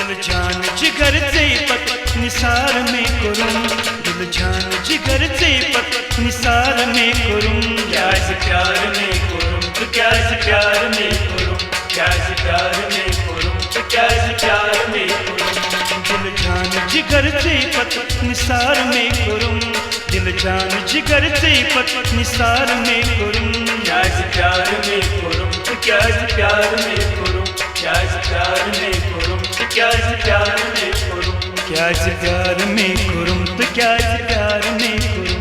दिल जान जिगर से पत निसार में करूं, दिल जान जिगर से पत निसार में करूं। क्या इस प्यार में करूं तो क्या इस प्यार में करूं, क्या इस प्यार में करूं तो क्या इस प्यार में करूं। दिल जान जिगर से पत निसार में करूं, दिल जान जिगर से पत निसार में करूं। क्या इस प्यार में करूं तो क्या इस प्यार में करूं, क्या इस प्यार में करूं तो क्या इस प्यार में करूं। क्या इस प्यार में करूं तो क्या इस प्यार में करूं।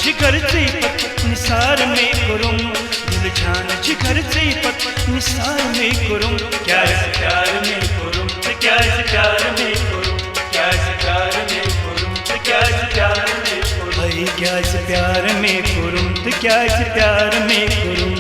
जिगर से पत निसार में करूं, दिल जान जिगर से पत निसार में करूं। क्या इस प्यार में करूं तो क्या इस प्यार में करूं, क्या इस प्यार में करूं तो क्या इस प्यार में करूं। भाई क्या इस प्यार में करूं तो क्या इस प्यार में करूं।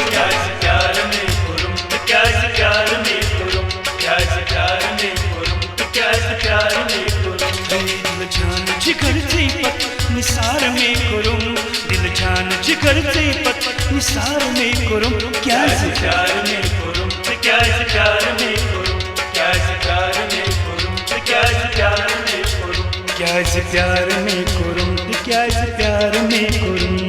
क्या इस प्यार में करूं तो क्या इस प्यार में करूं, क्या इस प्यार में करूं तो क्या इस प्यार में करूं। दिल जान जिगर से पत निसार में करूं, दिल जान जिगर से पत निसार में करूं। क्या इस प्यार में करूं तो क्या इस प्यार में करूं, क्या इस प्यार में करूं तो क्या इस प्यार में करूं। क्या इस प्यार में करूं तो क्या इस प्यार में करूं।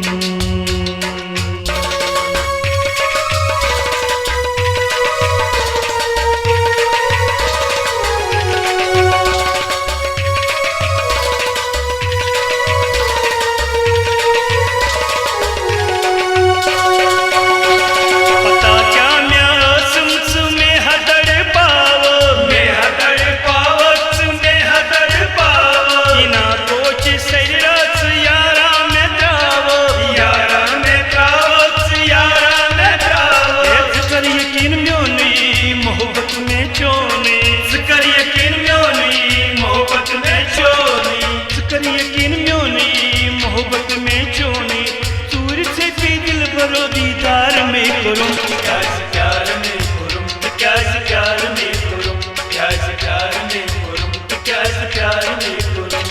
दीदार में करूं, क्या इस प्यार में करूं तो क्या इस प्यार में करूं, क्या इस प्यार में करूं तो क्या इस प्यार में करूं।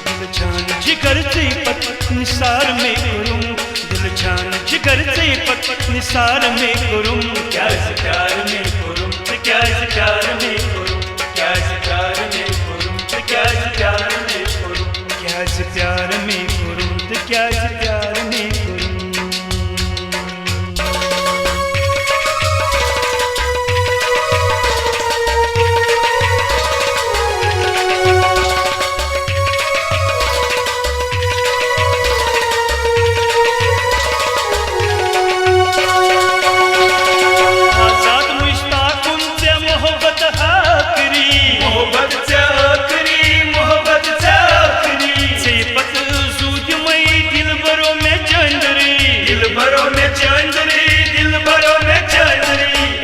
दिल जान जिगर से पत निसार में करूं, दिल जान जिगर से पत निसार में करूं। क्या इस प्यार में करूं तो क्या इस प्यार में करूं, क्या इस प्यार में करूं तो क्या इस प्यार में करूं। क्या इस प्यार में करूं तो क्या इस प्यार में करूं।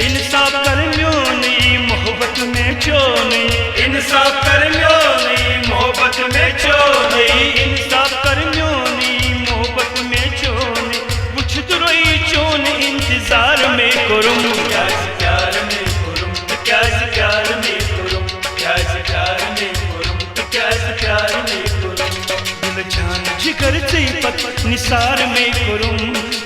इंसाफ कर म्यों नहीं मोहब्बत में क्यों नहीं। जिगरचे पत निसार में करूं,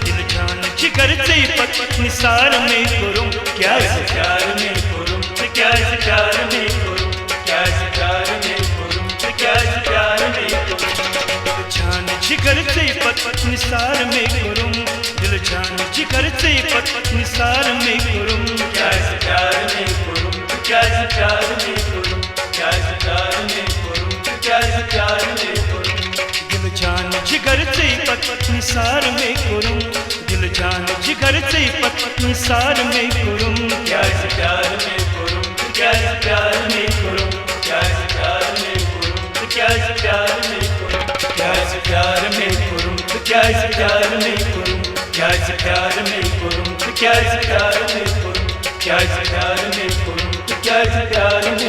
दिल जान जिगरचे पत निसार में करूं, क्या कैसे प्यार में करूं, कैसे प्यार में करूं, कैसे प्यार में करूं, कैसे प्यार में करूं। दिल जान जिगरचे पत निसार में करूं, दिल जान जिगरचे पत निसार में करूं, कैसे प्यार में करूं, कैसे प्यार में करूं, कैसे प्यार में करूं, कैसे प्यार में करूं। दिल जान जिगरचे पत निसार में करूं, दिल जान जिगरचे पत निसार में करूं, कैसे प्यार में करूं, कैसे प्यार में करूं, कैसे प्यार में करूं, कैसे प्यार में करूं। कैसे प्यार में करूं, कैसे प्यार में करूं, कैसे प्यार में करूं, कैसे प्यार में करूं, कैसे प्यार में करूं, कैसे प्यार में